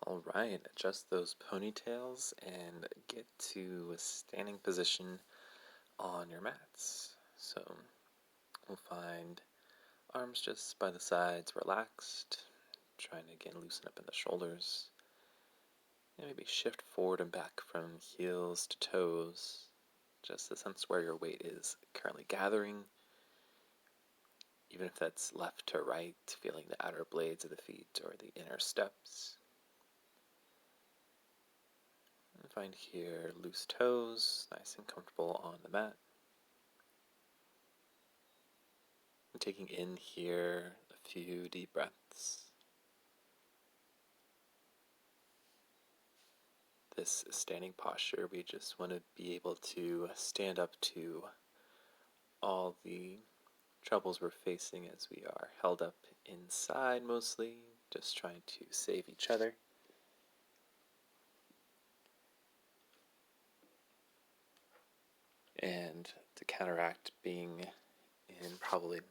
All right, adjust those ponytails and get to a standing position on your mats. So we'll find arms just by the sides relaxed, trying to again loosen up in the shoulders. And maybe shift forward and back from heels to toes, just to sense where your weight is currently gathering, even if that's left to right, feeling the outer blades of the feet or the inner steps. And find here loose toes, nice and comfortable on the mat. And taking in here a few deep breaths. This standing posture, we just want to be able to stand up to all the troubles we're facing as we are held up inside mostly, just trying to save each other. And to counteract being in probably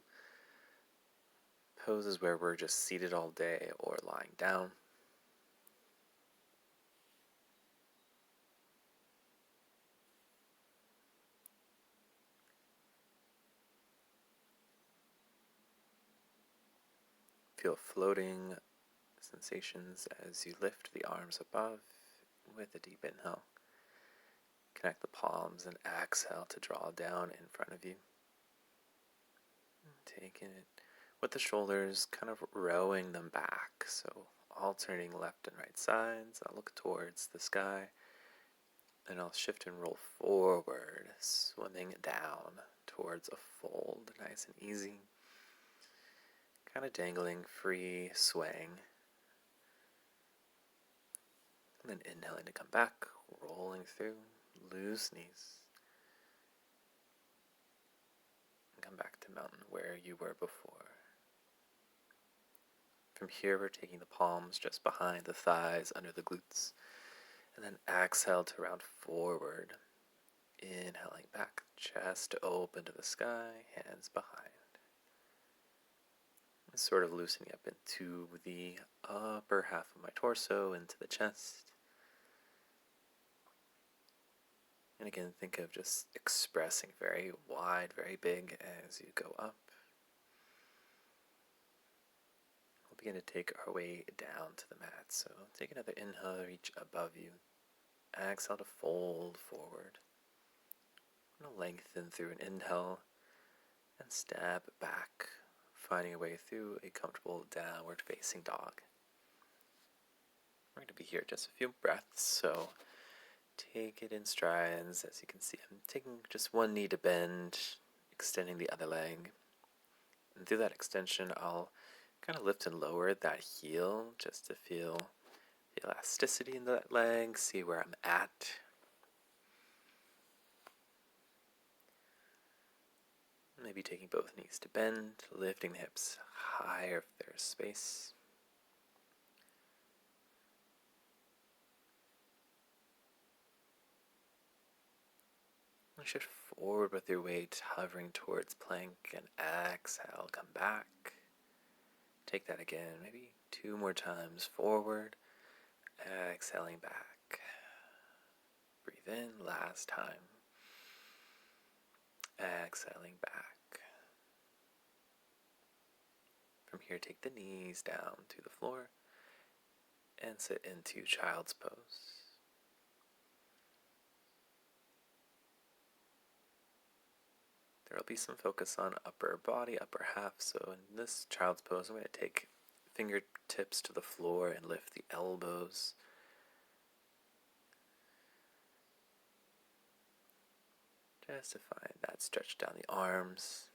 poses where we're just seated all day or lying down. Feel floating sensations as you lift the arms above with a deep inhale. Connect the palms and exhale to draw down in front of you. Taking it with the shoulders, kind of rowing them back. So alternating left and right sides. I'll look towards the sky. And I'll shift and roll forward, swimming down towards a fold. Nice and easy. Kind of dangling, free, swaying. And then inhaling to come back, rolling through, loose knees. And come back to mountain where you were before. From here, we're taking the palms just behind the thighs, under the glutes. And then exhale to round forward. Inhaling back, chest open to the sky, hands behind. Sort of loosening up into the upper half of my torso, into the chest. And again, think of just expressing very wide, very big as you go up. We'll begin to take our way down to the mat. So take another inhale, reach above you. Exhale to fold forward. Lengthen through an inhale and step back, finding a way through a comfortable downward facing dog. We're going to be here just a few breaths, so take it in strides. As you can see, I'm taking just one knee to bend, extending the other leg. And through that extension, I'll kind of lift and lower that heel just to feel the elasticity in that leg, see where I'm at. Maybe taking both knees to bend, lifting the hips higher if there's space. And shift forward with your weight, hovering towards plank, and exhale, come back. Take that again, maybe 2 more times forward, exhaling back. Breathe in, last time. Exhaling back. From here, take the knees down to the floor and sit into child's pose. There will be some focus on upper body, upper half, so in this child's pose, I'm going to take fingertips to the floor and lift the elbows. Just to find that stretch down the arms.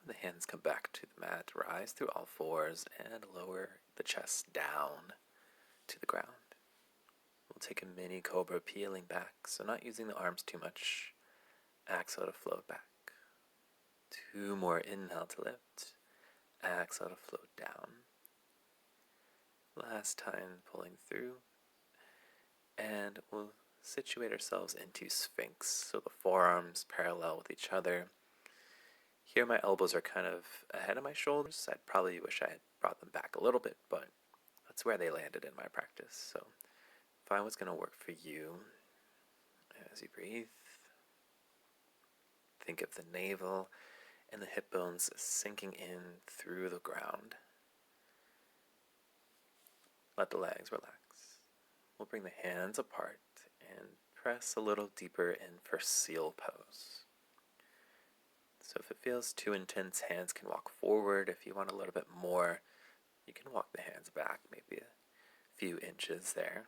The hands come back to the mat, rise through all fours, and lower the chest down to the ground. We'll take a mini cobra, peeling back, so not using the arms too much. Exhale to float back. 2 more, inhale to lift. Exhale to float down. Last time, pulling through. And we'll situate ourselves into Sphinx, so the forearms parallel with each other. here my elbows are kind of ahead of my shoulders. I'd probably wish I had brought them back a little bit, but that's where they landed in my practice. So find what's going to work for you as you breathe. Think of the navel and the hip bones sinking in through the ground. Let the legs relax. We'll bring the hands apart and press a little deeper in for seal pose. So if it feels too intense, hands can walk forward. If you want a little bit more, you can walk the hands back maybe a few inches there.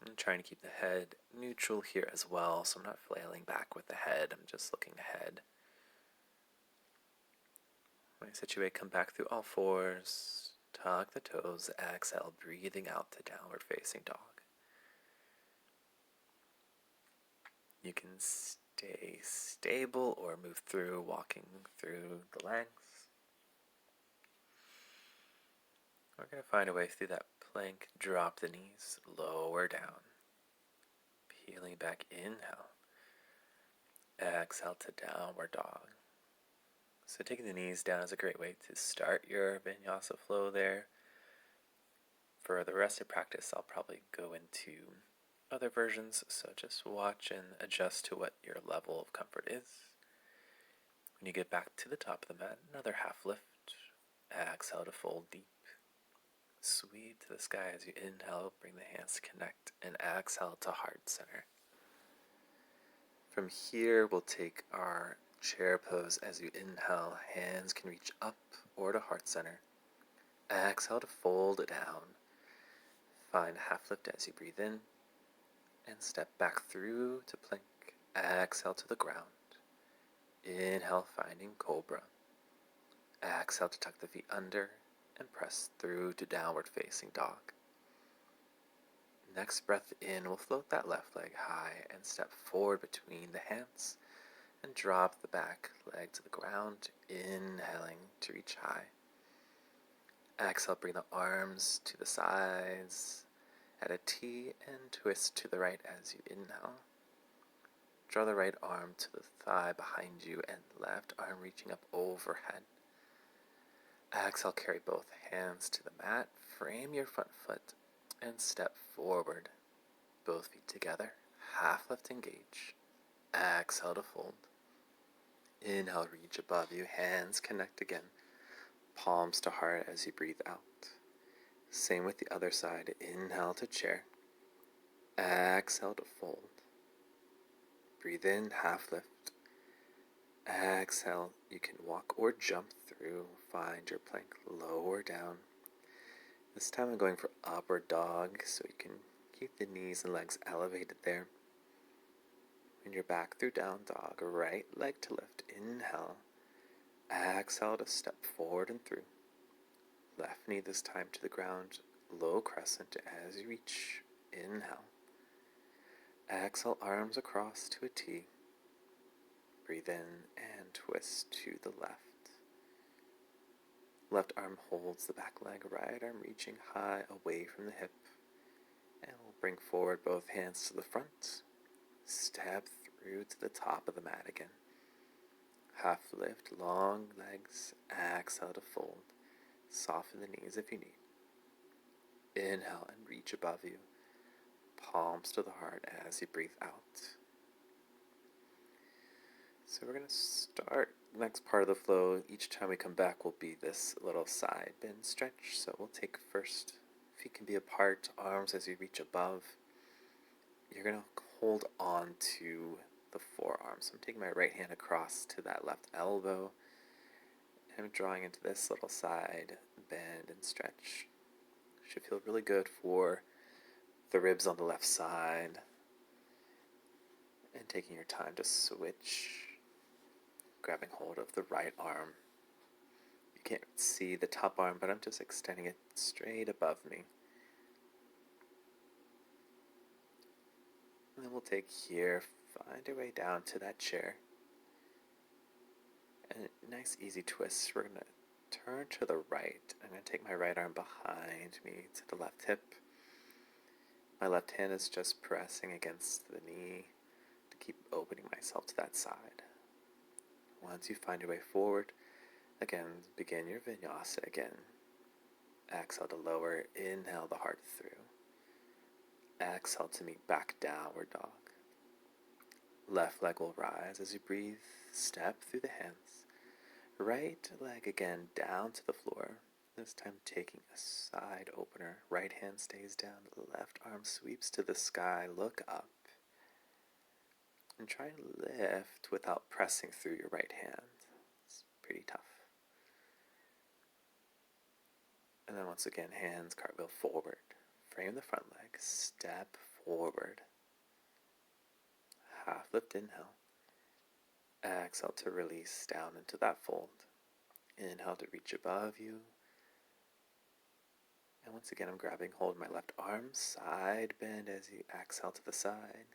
I'm trying to keep the head neutral here as well, so I'm not flailing back with the head. I'm just looking ahead. When I situate, come back through all fours. Tuck the toes. Exhale, breathing out to downward facing dog. You can stay stable or move through, walking through the legs. We're going to find a way through that plank. Drop the knees, lower down. Peeling back, inhale. Exhale to downward dog. So taking the knees down is a great way to start your Vinyasa flow there. For the rest of practice, I'll probably go into other versions, so just watch and adjust to what your level of comfort is. When you get back to the top of the mat, another half lift. Exhale to fold deep. Sweep to the sky as you inhale, bring the hands to connect, and exhale to heart center. From here, we'll take our chair pose. As you inhale, hands can reach up or to heart center. Exhale to fold it down. Find half lift as you breathe in, and step back through to plank. Exhale to the ground. Inhale, finding cobra. Exhale to tuck the feet under and press through to downward facing dog. Next breath in, we'll float that left leg high and step forward between the hands and drop the back leg to the ground, inhaling to reach high. Exhale, bring the arms to the sides at a T and twist to the right as you inhale. Draw the right arm to the thigh behind you and left arm reaching up overhead. Exhale, carry both hands to the mat, frame your front foot, and step forward. Both feet together, half lift, engage. Exhale to fold. Inhale, reach above you, hands connect again. Palms to heart as you breathe out. Same with the other side. Inhale to chair. Exhale to fold. Breathe in, half lift. Exhale, you can walk or jump through. Find your plank, lower down. This time I'm going for upward dog, so you can keep the knees and legs elevated there. When you're back through down dog, right leg to lift. Inhale. Exhale to step forward and through. Left knee this time to the ground, low crescent as you reach. Inhale. Exhale, arms across to a T. Breathe in and twist to the left. Left arm holds the back leg, right arm reaching high away from the hip. And we'll bring forward both hands to the front. Step through to the top of the mat again. Half lift, long legs, exhale to fold. Soften the knees if you need. Inhale and reach above you. Palms to the heart as you breathe out. So we're going to start the next part of the flow. Each time we come back will be this little side bend stretch. So we'll take first, feet can be apart, arms as you reach above. You're going to hold on to the forearms. So I'm taking my right hand across to that left elbow. And I'm drawing into this little side bend and stretch. Should feel really good for the ribs on the left side. And taking your time to switch. Grabbing hold of the right arm. You can't see the top arm, but I'm just extending it straight above me. And then we'll take here, find our way down to that chair. And a nice easy twist. We're going to turn to the right. I'm going to take my right arm behind me to the left hip. My left hand is just pressing against the knee to keep opening myself to that side. Once you find your way forward, again, begin your vinyasa again. Exhale to lower, inhale the heart through. Exhale to meet back downward dog. Left leg will rise as you breathe, step through the hands. Right leg again down to the floor. This time taking a side opener. Right hand stays down, left arm sweeps to the sky, look up. And try and lift without pressing through your right hand. It's pretty tough. And then once again, hands cartwheel forward. Frame the front leg, step forward. Half lift, inhale. Exhale to release down into that fold. Inhale to reach above you. And once again, I'm grabbing hold of my left arm, side bend as you exhale to the side.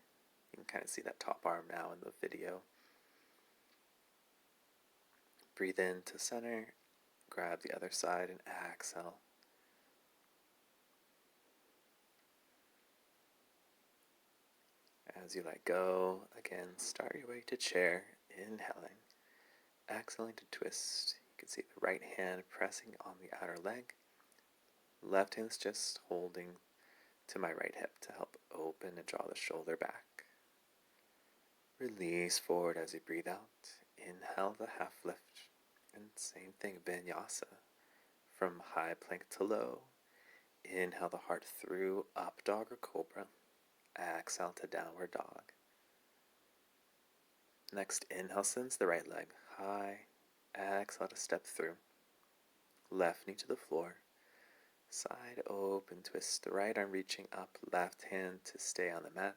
You can kind of see that top arm now in the video. Breathe in to center, grab the other side and exhale. As you let go, again, start your way to chair, inhaling. Exhaling to twist. You can see the right hand pressing on the outer leg. Left hand's just holding to my right hip to help open and draw the shoulder back. Release forward as you breathe out. Inhale the half lift. And same thing, vinyasa. From high plank to low. Inhale the heart through, up dog or cobra. Exhale to downward dog. Next, inhale sends the right leg high. Exhale to step through. Left knee to the floor. Side open twist, the right arm reaching up, left hand to stay on the mat.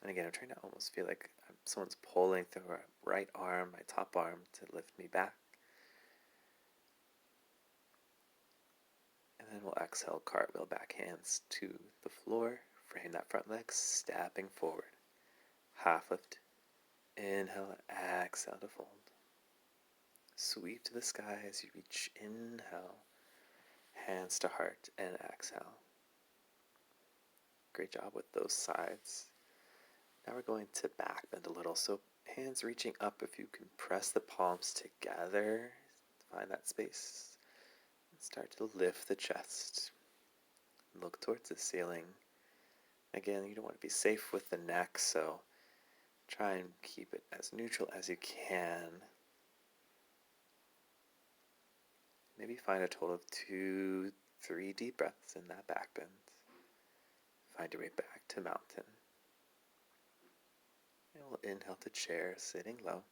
And again, I'm trying to almost feel like someone's pulling through my right arm, my top arm, to lift me back. And then we'll exhale, cartwheel back hands to the floor. Frame that front leg, stepping forward. Half lift. Inhale, exhale to fold. Sweep to the sky as you reach. Inhale. Hands to heart and exhale. Great job with those sides. Now we're going to back bend a little. So hands reaching up, if you can press the palms together, find that space. And start to lift the chest. Look towards the ceiling. Again, you don't want to be safe with the neck, so try and keep it as neutral as you can. Maybe find a total of 2-3 deep breaths in that back bend. Find your way back to mountain. And we'll inhale to chair, sitting low.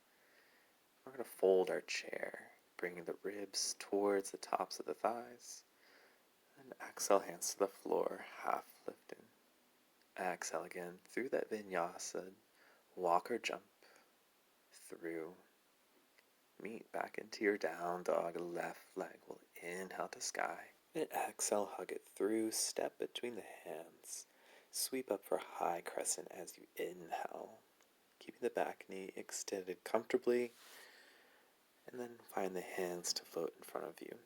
We're going to fold our chair, bringing the ribs towards the tops of the thighs. And exhale, hands to the floor, half lifting. Exhale again through that vinyasa, walk or jump through. Meet back into your down dog. Left leg will inhale to sky. And exhale, hug it through. Step between the hands. Sweep up for high crescent as you inhale. Keeping the back knee extended comfortably. And then find the hands to float in front of you.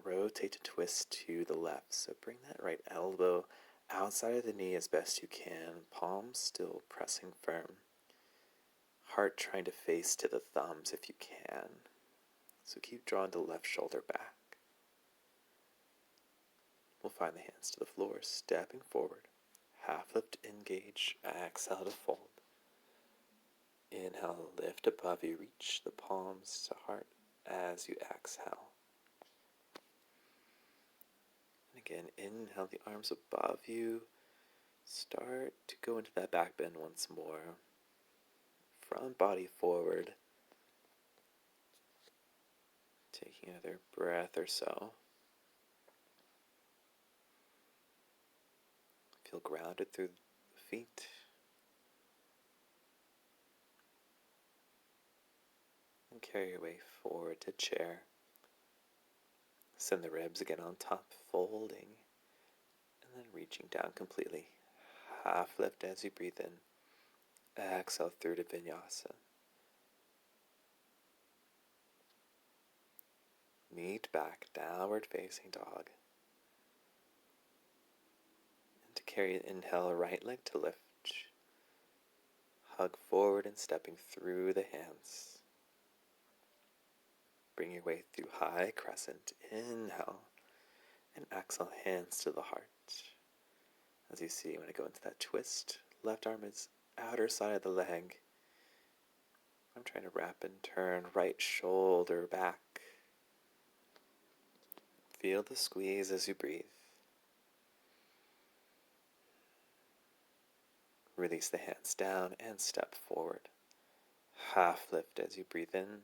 Rotate to twist to the left. So bring that right elbow outside of the knee as best you can. Palms still pressing firm. Heart trying to face to the thumbs if you can. So keep drawing the left shoulder back. We'll find the hands to the floor, stepping forward. Half lift, engage, exhale to fold. Inhale, lift above you, reach the palms to heart as you exhale. And again, inhale the arms above you. Start to go into that back bend once more. Front body forward. Taking another breath or so. Feel grounded through the feet. And carry your way forward to chair. Send the ribs again on top, folding. And then reaching down completely. Half lift as you breathe in. Exhale through to Vinyasa. Meet back, downward facing dog. And to carry, inhale, right leg to lift. hug forward and stepping through the hands. Bring your way through high crescent. Inhale and exhale, hands to the heart. As you see, when I go into that twist, left arm is outer side of the leg. I'm trying to wrap and turn, right shoulder back. Feel the squeeze as you breathe. Release the hands down and step forward. Half lift as you breathe in.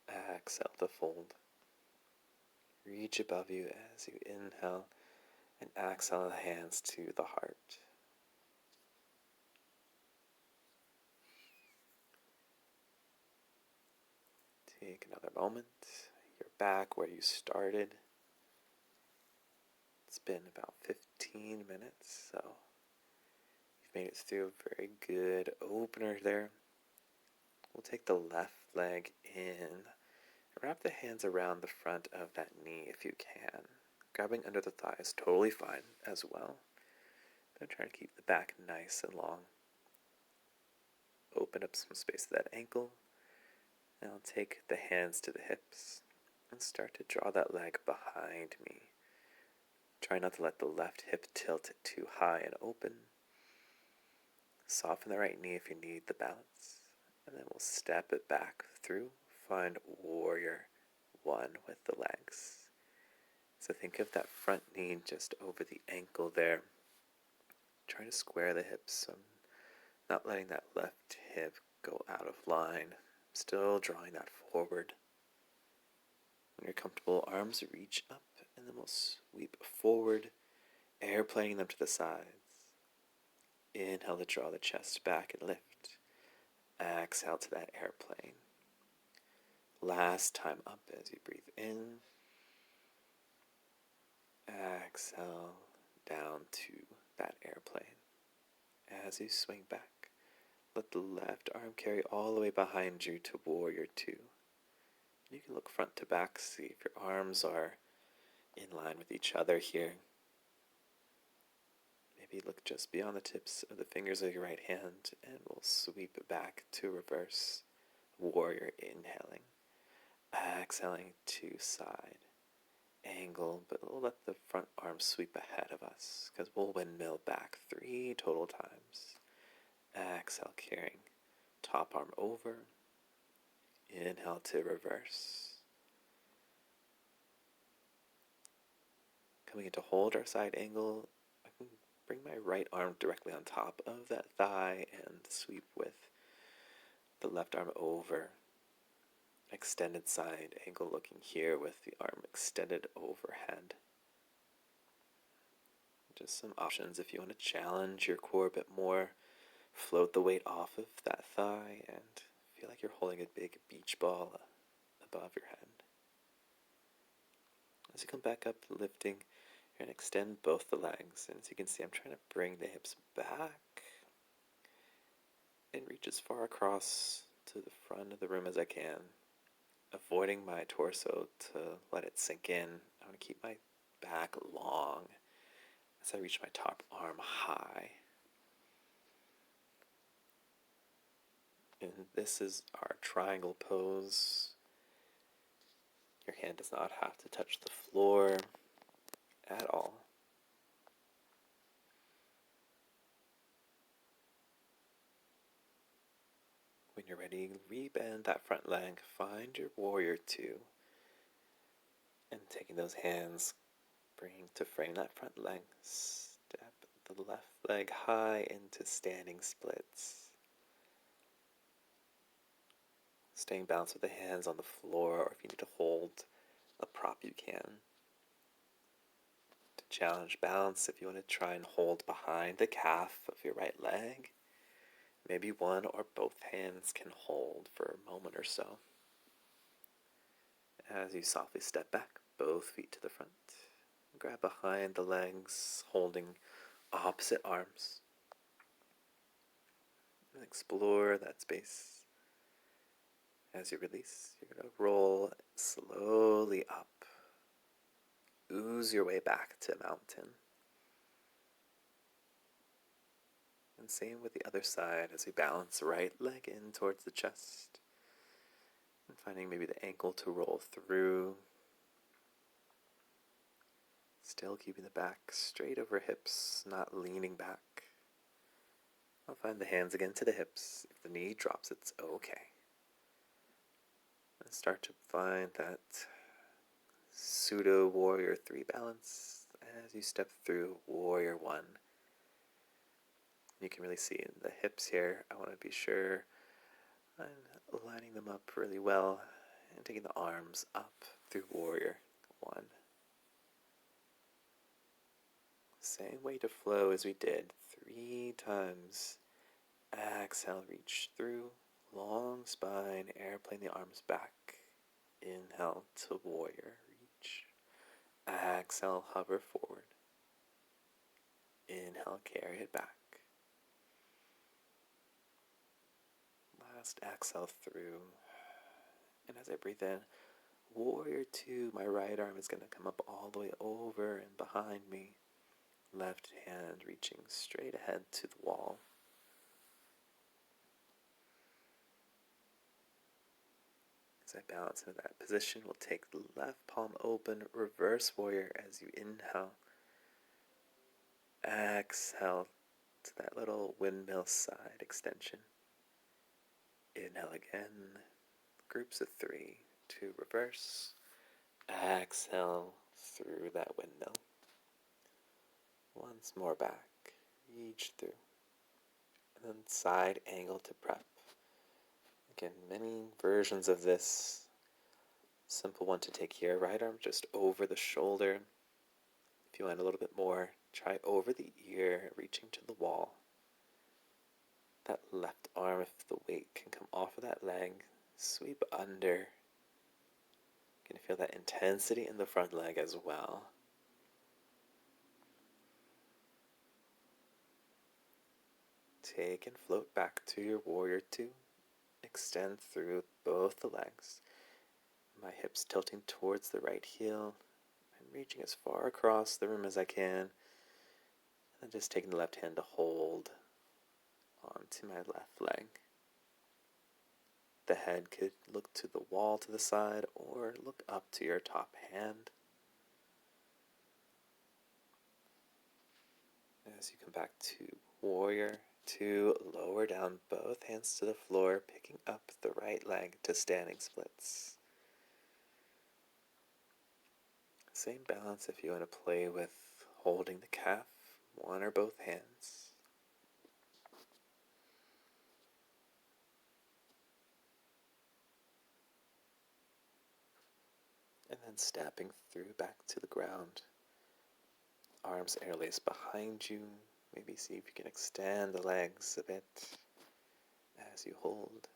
Exhale to fold. Reach above you as you inhale and exhale the hands to the heart. Take another moment. You're back where you started. It's been about 15 minutes, so you've made it through a very good opener there. We'll take the left leg in. Wrap the hands around the front of that knee if you can. Grabbing under the thigh is totally fine as well. But try to keep the back nice and long. Open up some space to that ankle. And I'll take the hands to the hips and start to draw that leg behind me. Try not to let the left hip tilt too high and open. Soften the right knee if you need the balance. And then we'll step it back through. Find warrior one with the legs. So think of that front knee just over the ankle there. Try to square the hips. So not letting that left hip go out of line. Still drawing that forward. When you're comfortable, arms reach up, and then we'll sweep forward, airplaning them to the sides. Inhale to draw the chest back and lift. Exhale to that airplane. Last time up as you breathe in. Exhale down to that airplane. As you swing back, let the left arm carry all the way behind you to warrior two. You can look front to back, see if your arms are in line with each other here. Maybe look just beyond the tips of the fingers of your right hand, and we'll sweep it back to reverse warrior, inhaling. Exhaling to side. Angle, but we'll let the front arm sweep ahead of us, because we'll windmill back 3 total times. Exhale, carrying top arm over. Inhale to reverse. Coming into hold our side angle, I can bring my right arm directly on top of that thigh and sweep with the left arm over. Extended side angle, looking here with the arm extended overhead. Just some options if you want to challenge your core a bit more. Float the weight off of that thigh and feel like you're holding a big beach ball above your head. As you come back up, lifting, you're going to extend both the legs. And as you can see, I'm trying to bring the hips back and reach as far across to the front of the room as I can, avoiding my torso to let it sink in. I want to keep my back long as I reach my top arm high. And this is our triangle pose. Your hand does not have to touch the floor at all. When you're ready, rebend that front leg, find your warrior two, and taking those hands, bring to frame that front leg, step the left leg high into standing splits. Staying balanced with the hands on the floor, or if you need to hold a prop, you can. To challenge balance, if you want to try and hold behind the calf of your right leg, maybe one or both hands can hold for a moment or so. As you softly step back, both feet to the front. Grab behind the legs, holding opposite arms. And explore that space. As you release, you're going to roll slowly up. Ooze your way back to mountain. And same with the other side as we balance right leg in towards the chest. And finding maybe the ankle to roll through. Still keeping the back straight over hips, not leaning back. I'll find the hands again to the hips. If the knee drops, it's okay. And start to find that pseudo warrior 3 balance as you step through warrior 1. You can really see in the hips here, I want to be sure I'm lining them up really well and taking the arms up through warrior 1. Same way to flow as we did 3 times. Exhale, reach through, long spine, airplane the arms back. Inhale to warrior, reach. Exhale, hover forward. Inhale, carry it back. Last exhale through. And as I breathe in, warrior 2, my right arm is going to come up all the way over and behind me. Left hand reaching straight ahead to the wall. As I balance into that position, we'll take the left palm open, reverse warrior as you inhale. Exhale to that little windmill side extension. Inhale again, groups of 3, 2 reverse. Exhale through that windmill. Once more back, reach through. And then side angle to prep. Again, many versions of this. Simple one to take here, right arm just over the shoulder. If you want a little bit more, try over the ear, reaching to the wall. That left arm, if the weight can come off of that leg, sweep under. You can feel that intensity in the front leg as well. Take and float back to your warrior 2. Extend through both the legs. My hips tilting towards the right heel. I'm reaching as far across the room as I can. And just taking the left hand to hold onto my left leg. The head could look to the wall to the side or look up to your top hand. As you come back to warrior 2, lower down both hands to the floor, picking up the right leg to standing splits. Same balance if you want to play with holding the calf, one or both hands. And then stepping through back to the ground. Arms interlaced behind you. Maybe see if you can extend the legs a bit as you hold.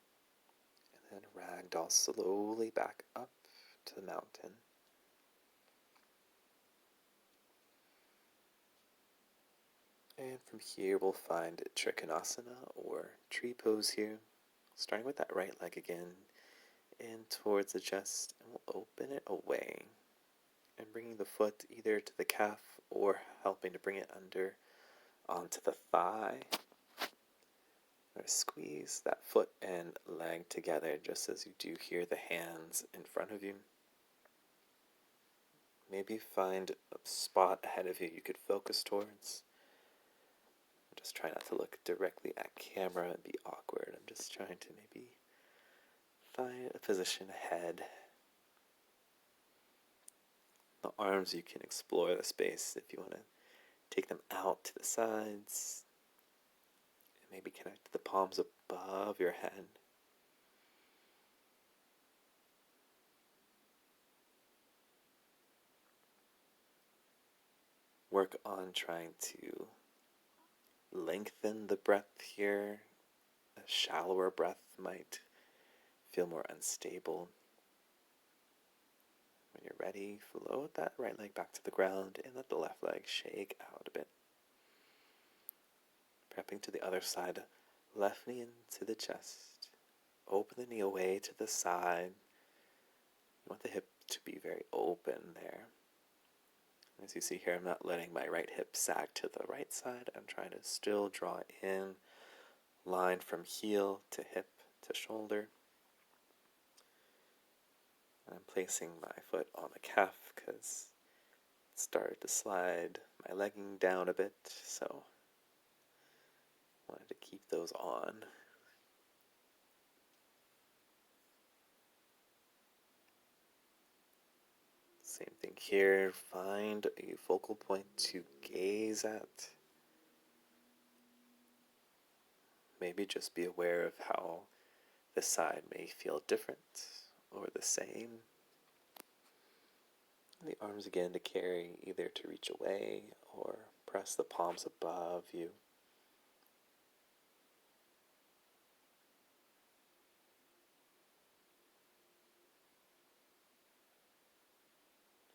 And then ragdoll slowly back up to the mountain. And from here we'll find Trikonasana or tree pose here. Starting with that right leg again, in towards the chest, and we'll open it away. And bringing the foot either to the calf or helping to bring it under onto the thigh. Squeeze that foot and leg together just as you do hear the hands in front of you. Maybe find a spot ahead of you you could focus towards. Just try not to look directly at camera and be awkward. I'm just trying to maybe find a position ahead. The arms, you can explore the space if you want to take them out to the sides. And maybe connect the palms above your head. Work on trying to lengthen the breath here. A shallower breath might feel more unstable. When you're ready, float that right leg back to the ground and let the left leg shake out a bit. Prepping to the other side, left knee into the chest. Open the knee away to the side. You want the hip to be very open there. As you see here, I'm not letting my right hip sag to the right side. I'm trying to still draw in, line from heel to hip to shoulder. And I'm placing my foot on the calf because it started to slide my legging down a bit, so I wanted to keep those on. Same thing here, find a focal point to gaze at. Maybe just be aware of how this side may feel different or the same. The arms again to carry, either to reach away or press the palms above you.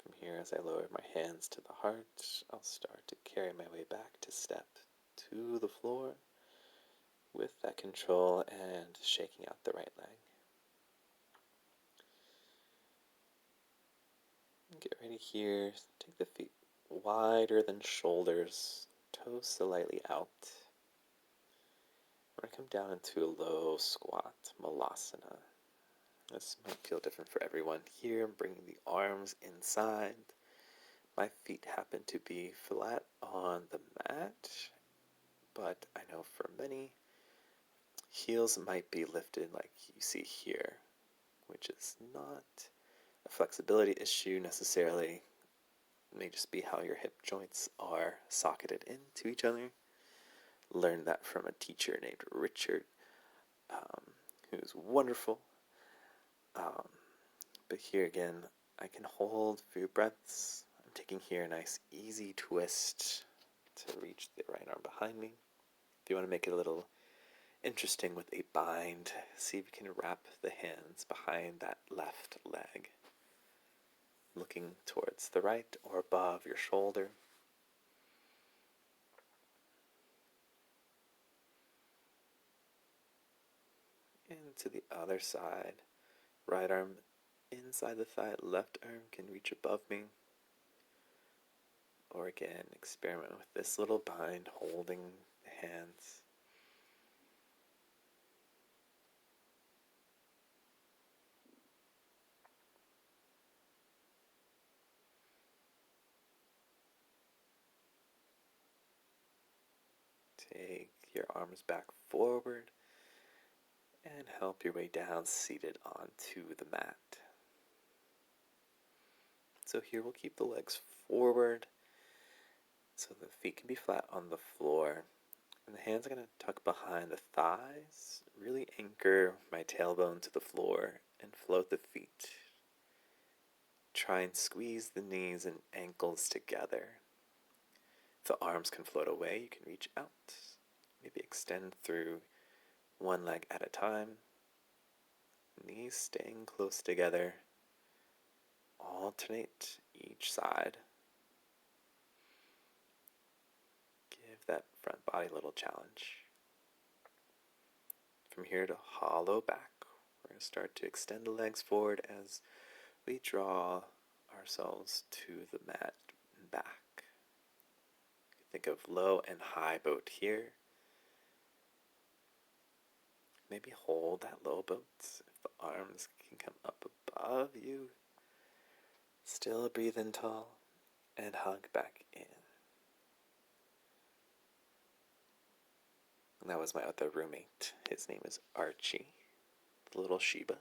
From here, as I lower my hands to the heart, I'll start to carry my way back to step to the floor with that control and shaking out the right leg. Get ready here. Take the feet wider than shoulders, toes slightly out. We're going to come down into a low squat, malasana. This might feel different for everyone. Here, I'm bringing the arms inside. My feet happen to be flat on the mat, but I know for many, heels might be lifted like you see here, which is not a flexibility issue necessarily. It may just be how your hip joints are socketed into each other. Learned that from a teacher named Richard, who's wonderful. But here again, I can hold a few breaths. I'm taking here a nice easy twist to reach the right arm behind me. If you want to make it a little interesting with a bind, see if you can wrap the hands behind that left leg, looking towards the right or above your shoulder. And to the other side, right arm inside the thigh, left arm can reach above me. Or again, experiment with this little bind, holding the hands. Take your arms back forward and help your way down, seated onto the mat. So here we'll keep the legs forward so the feet can be flat on the floor. And the hands are going to tuck behind the thighs, really anchor my tailbone to the floor and float the feet. Try and squeeze the knees and ankles together. If the arms can float away, you can reach out. Maybe extend through one leg at a time. Knees staying close together. Alternate each side. Give that front body a little challenge. From here to hollow back, we're going to start to extend the legs forward as we draw ourselves to the mat and back. Think of low and high boat here. Maybe hold that low boat if the arms can come up above you. Still breathe in tall and hug back in. And that was my other roommate. His name is Archie, the little Sheba.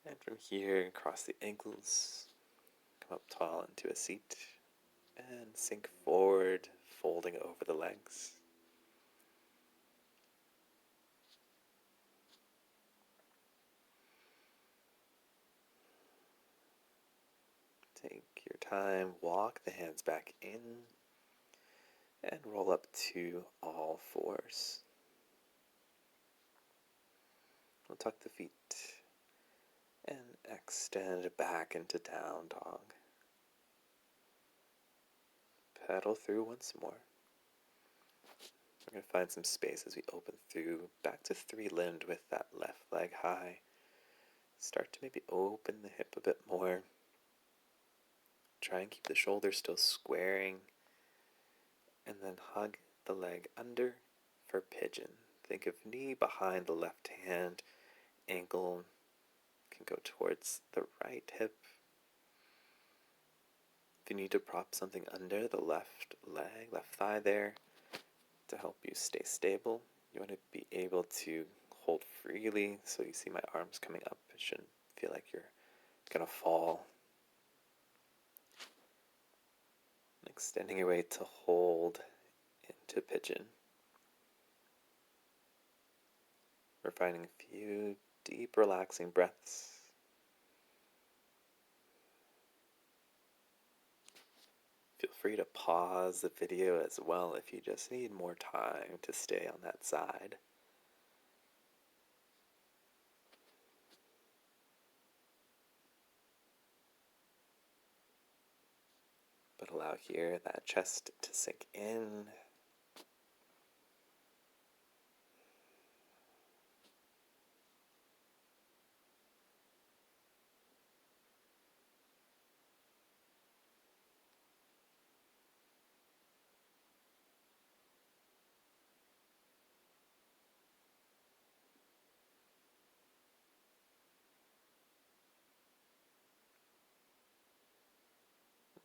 And from here, cross the ankles, come up tall into a seat, and sink forward, folding over the legs. Take your time, walk the hands back in, and roll up to all fours. We'll tuck the feet and extend back into down dog. Pedal through once more. We're going to find some space as we open through back to three-limbed with that left leg high. Start to maybe open the hip a bit more. Try and keep the shoulders still squaring. And then hug the leg under for pigeon. Think of knee behind the left hand, ankle can go towards the right hip. If you need to prop something under the left leg, left thigh there, to help you stay stable, you want to be able to hold freely. So you see my arms coming up. It shouldn't feel like you're going to fall. Extending your way to hold into pigeon. We're finding a few deep, relaxing breaths. Feel free to pause the video as well if you just need more time to stay on that side. But allow here that chest to sink in.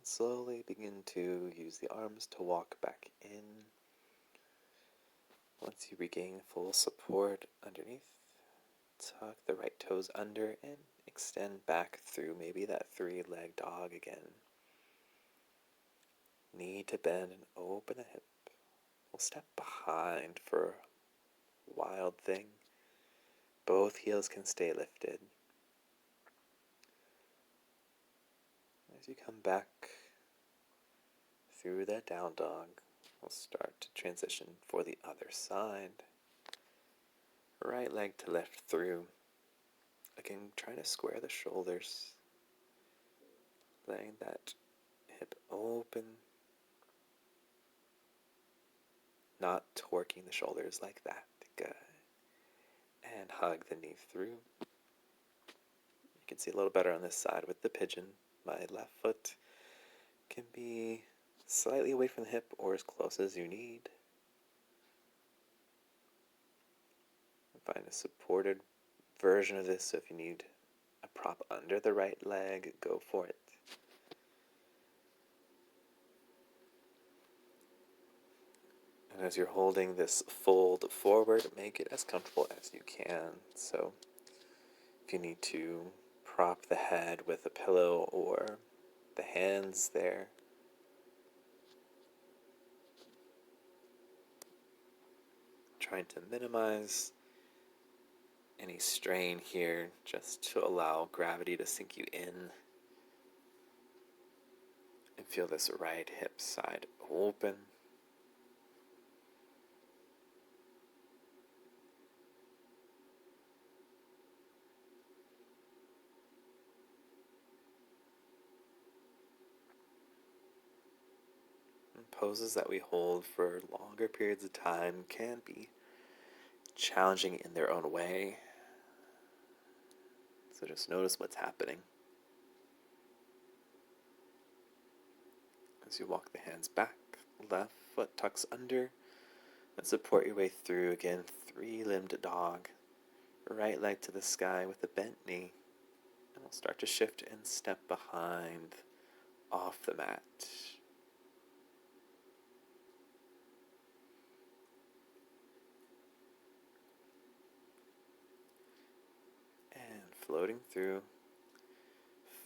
Slowly begin to use the arms to walk back in. Once you regain full support underneath, tuck the right toes under and extend back through maybe that three-leg dog again. Knee to bend and open the hip. We'll step behind for wild thing. Both heels can stay lifted. As you come back through that down dog, we'll start to transition for the other side. Right leg to lift through. Again, trying to square the shoulders. Letting that hip open. Not torquing the shoulders like that. Good. And hug the knee through. You can see a little better on this side with the pigeon. My left foot can be slightly away from the hip or as close as you need. Find a supported version of this, so if you need a prop under the right leg, go for it. And as you're holding this fold forward, make it as comfortable as you can. So if you need to prop the head with a pillow or the hands there, trying to minimize any strain here, just to allow gravity to sink you in. And feel this right hip side open. And poses that we hold for longer periods of time can be challenging in their own way. So just notice what's happening. As you walk the hands back, left foot tucks under, and support your way through again, three-limbed dog. Right leg to the sky with a bent knee. And we'll start to shift and step behind off the mat. And floating through,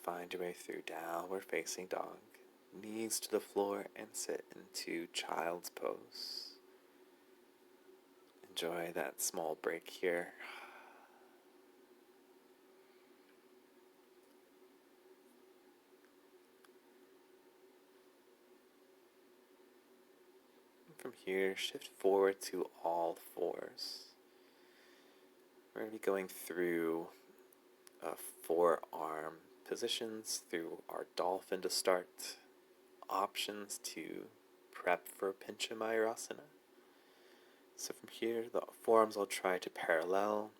find your way through downward facing dog. Knees to the floor and sit into child's pose. Enjoy that small break here. From here, shift forward to all fours. We're going to be going through forearm positions through our dolphin to start. Options to prep for Pincha Mayurasana. So from here, the forearms will try to parallel,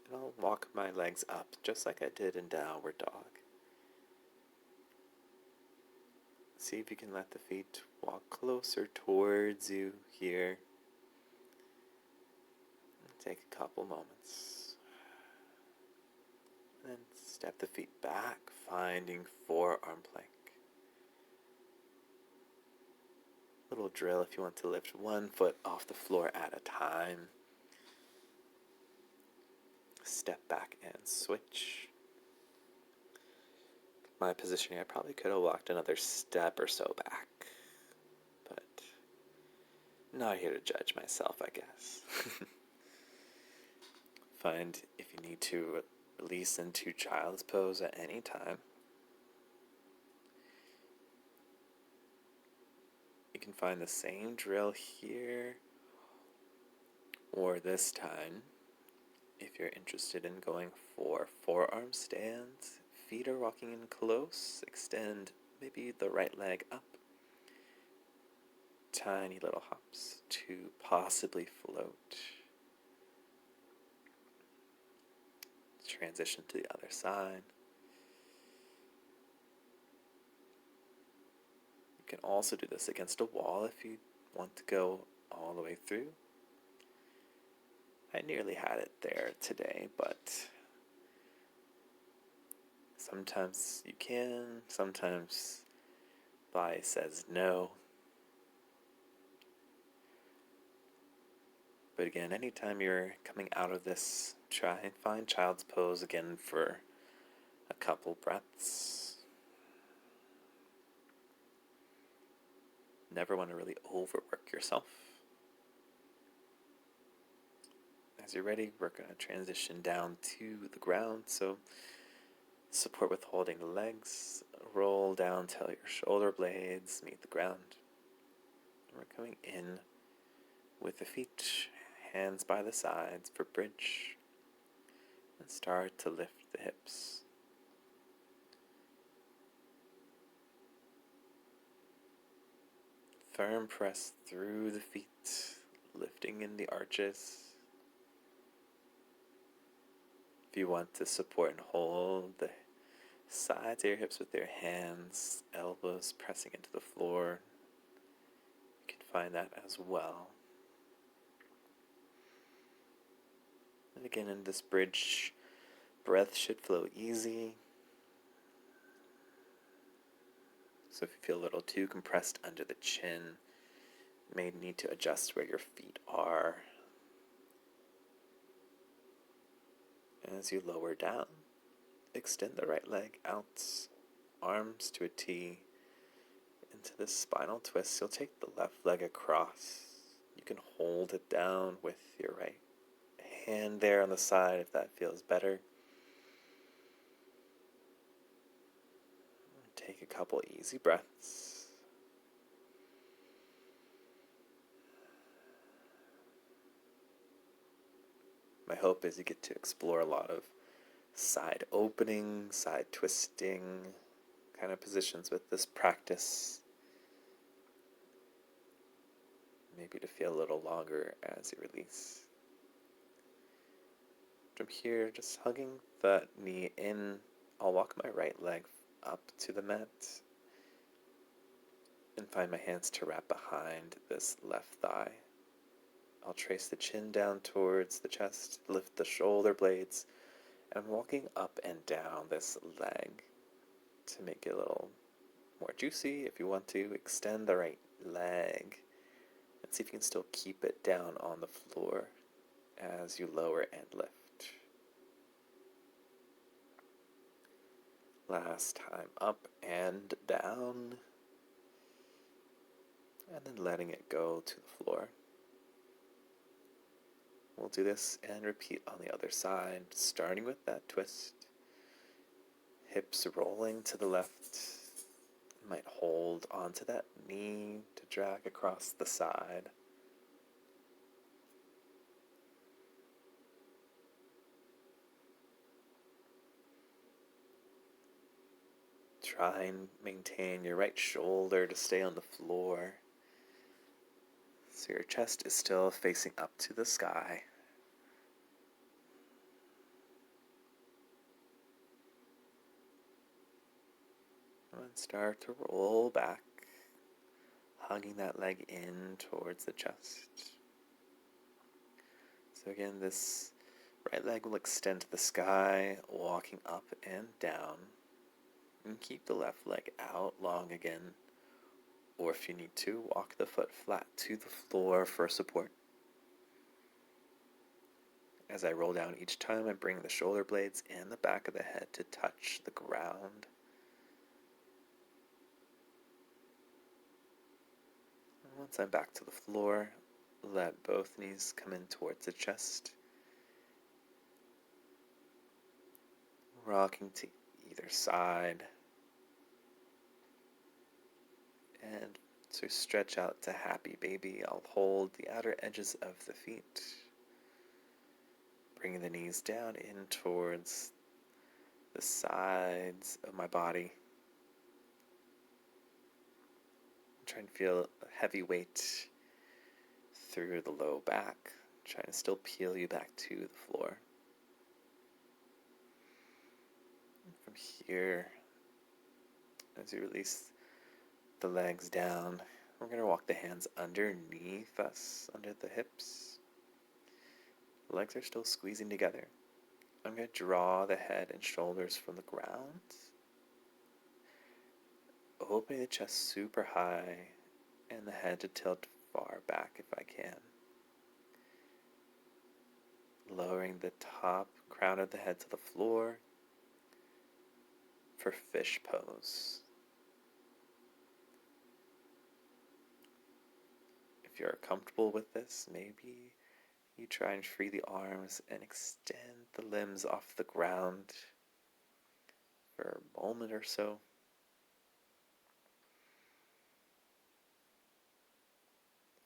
And I'll walk my legs up just like I did in Downward Dog. See if you can let the feet walk closer towards you here. Take a couple moments. And then step the feet back, finding forearm plank. Little drill if you want to lift one foot off the floor at a time. Step back and switch. My positioning, I probably could have walked another step or so back, but not here to judge myself, I guess. Find if you need to release into child's pose at any time. You can find the same drill here, or this time, if you're interested in going for forearm stands, feet are walking in close, extend maybe the right leg up. Tiny little hops to possibly float. Transition to the other side. You can also do this against a wall if you want to go all the way through. I nearly had it there today, but sometimes you can, sometimes body says no. But again, anytime you're coming out of this, try and find child's pose again for a couple breaths. Never want to really overwork yourself. As you're ready, we're going to transition down to the ground. So support with holding the legs. Roll down till your shoulder blades meet the ground. And we're coming in with the feet, hands by the sides for bridge. And start to lift the hips. Firm press through the feet, lifting in the arches. If you want to support and hold the sides of your hips with your hands, elbows pressing into the floor, you can find that as well. And again, in this bridge, breath should flow easy. So if you feel a little too compressed under the chin, you may need to adjust where your feet are. As you lower down, extend the right leg out, arms to a T, into this spinal twist. You'll take the left leg across. You can hold it down with your right hand there on the side if that feels better. Take a couple easy breaths. My hope is you get to explore a lot of side opening, side twisting kind of positions with this practice. Maybe to feel a little longer as you release. From here, just hugging that knee in. I'll walk my right leg up to the mat and find my hands to wrap behind this left thigh. I'll trace the chin down towards the chest, lift the shoulder blades, and I'm walking up and down this leg to make it a little more juicy. If you want to, extend the right leg and see if you can still keep it down on the floor as you lower and lift. Last time, up and down, and then letting it go to the floor. We'll do this and repeat on the other side, starting with that twist. Hips rolling to the left. You might hold onto that knee to drag across the side. Try and maintain your right shoulder to stay on the floor, so your chest is still facing up to the sky. start to roll back, hugging that leg in towards the chest. So again, this right leg will extend to the sky, walking up and down. And keep the left leg out long again. Or if you need to, walk the foot flat to the floor for support. As I roll down each time, I bring the shoulder blades and the back of the head to touch the ground. And once I'm back to the floor, let both knees come in towards the chest. Rocking to either side. And to stretch out to happy baby, I'll hold the outer edges of the feet. Bringing the knees down in towards the sides of my body. Try and feel a heavy weight through the low back. Trying to still peel you back to the floor. And from here, as you release the legs down, we're going to walk the hands underneath us, under the hips. The legs are still squeezing together. I'm going to draw the head and shoulders from the ground. Opening the chest super high and the head to tilt far back if I can. Lowering the top crown of the head to the floor for fish pose. If you're comfortable with this, maybe you try and free the arms and extend the limbs off the ground for a moment or so.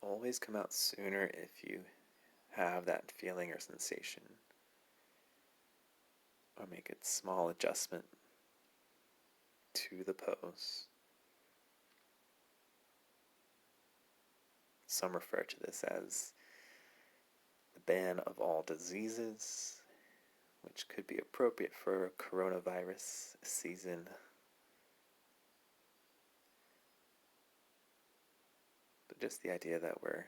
Always come out sooner if you have that feeling or sensation, or make a small adjustment to the pose. Some refer to this as the ban of all diseases, which could be appropriate for a coronavirus season. But just the idea that we're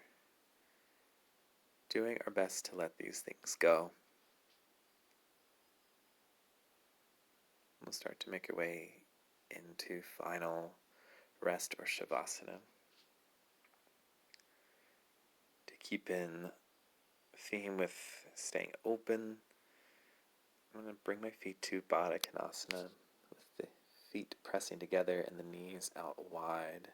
doing our best to let these things go. We'll start to make our way into final rest or shavasana. To keep in theme with staying open, I'm going to bring my feet to Baddha Konasana with the feet pressing together and the knees out wide.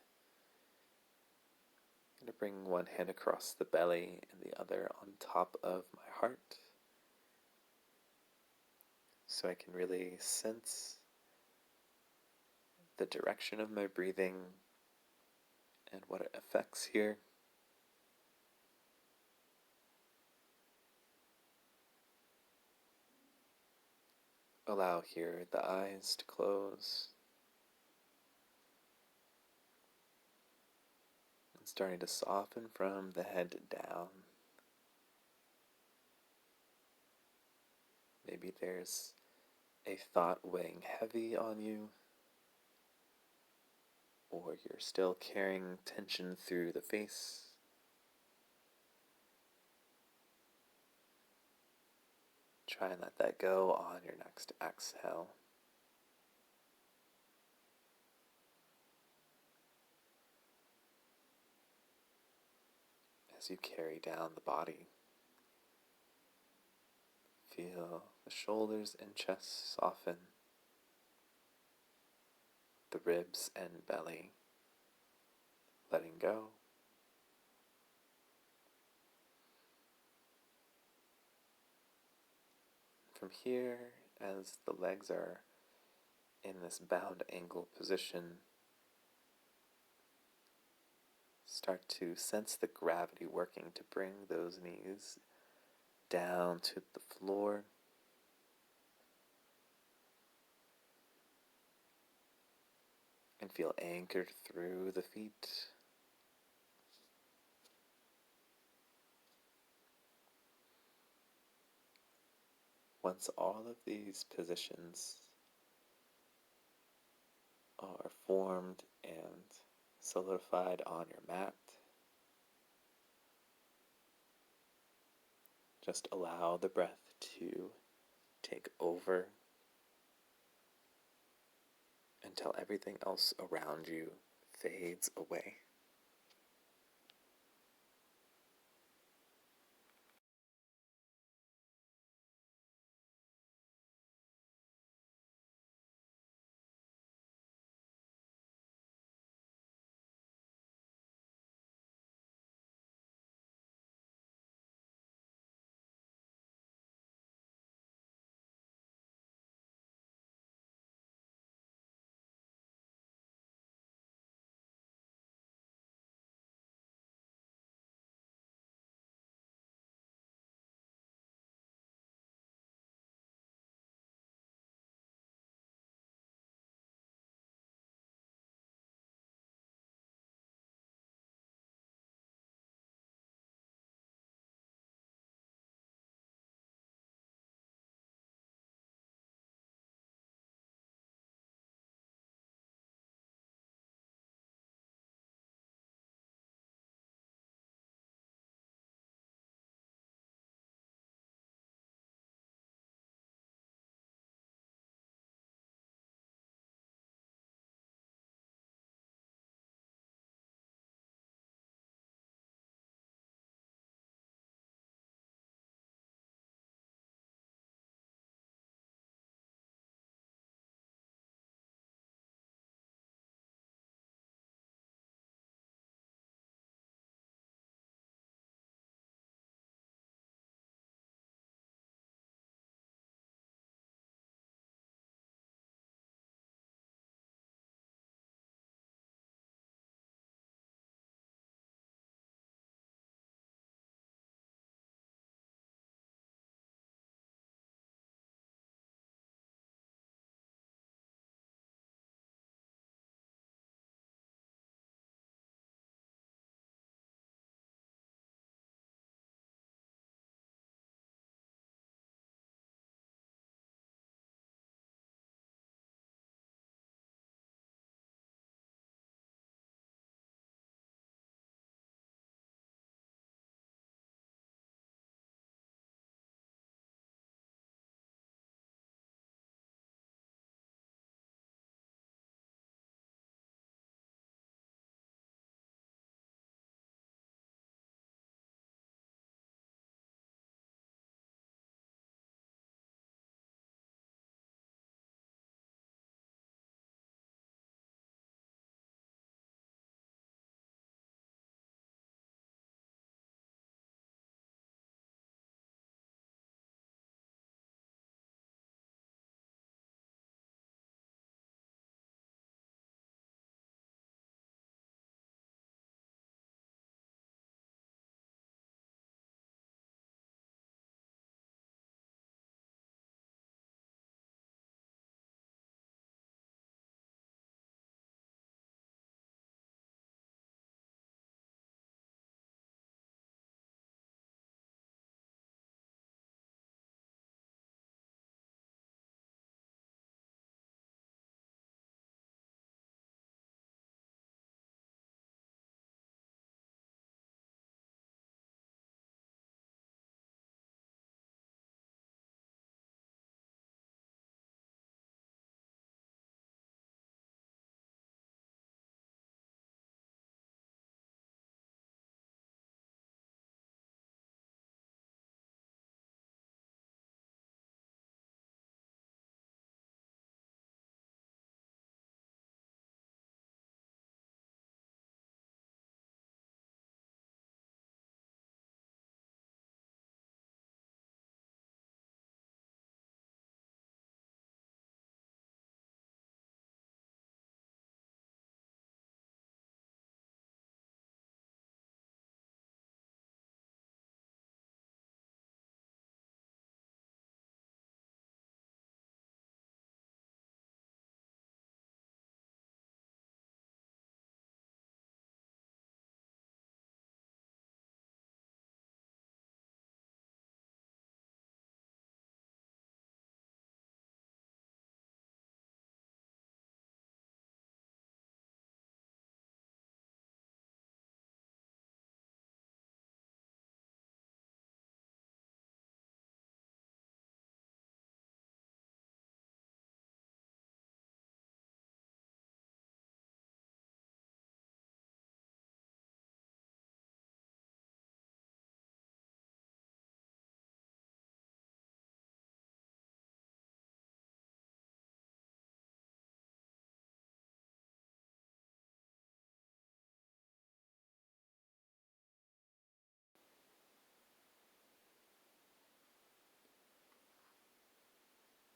I'm going to bring one hand across the belly and the other on top of my heart, so I can really sense the direction of my breathing and what it affects here. Allow here the eyes to close and starting to soften from the head down. Maybe there's a thought weighing heavy on you, or you're still carrying tension through the face. Try and let that go on your next exhale. As you carry down the body, feel the shoulders and chest soften, the ribs and belly letting go. From here, as the legs are in this bound angle position, start to sense the gravity working to bring those knees down to the floor. And feel anchored through the feet. Once all of these positions are formed and solidified on your mat. Just allow the breath to take over until everything else around you fades away.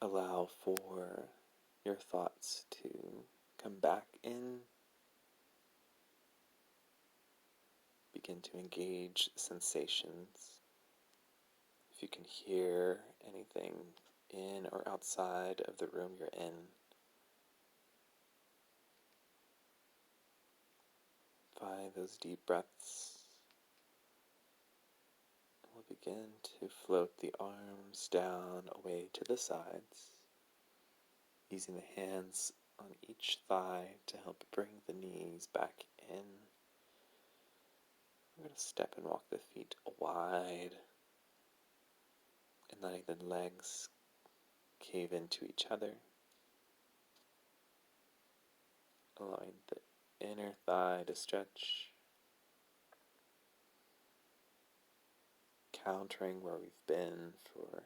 allow for your thoughts to come back in. Begin to engage sensations. If you can hear anything in or outside of the room you're in, find those deep breaths. We'll begin to float the arms down away to the sides, using the hands on each thigh to help bring the knees back in. We're going to step and walk the feet wide and letting the legs cave into each other, allowing the inner thigh to stretch, countering where we've been for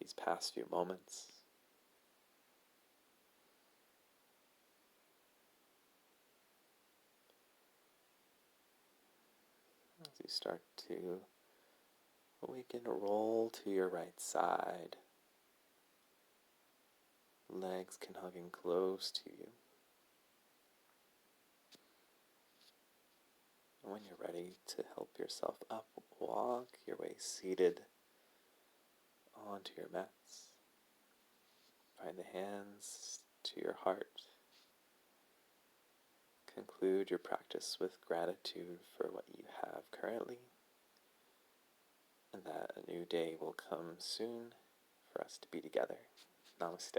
these past few moments. As you start to awaken, roll to your right side. Legs can hug in close to you. And when you're ready to help yourself up, walk your way seated onto your mats. Find the hands to your heart. Conclude your practice with gratitude for what you have currently, and that a new day will come soon for us to be together. Namaste.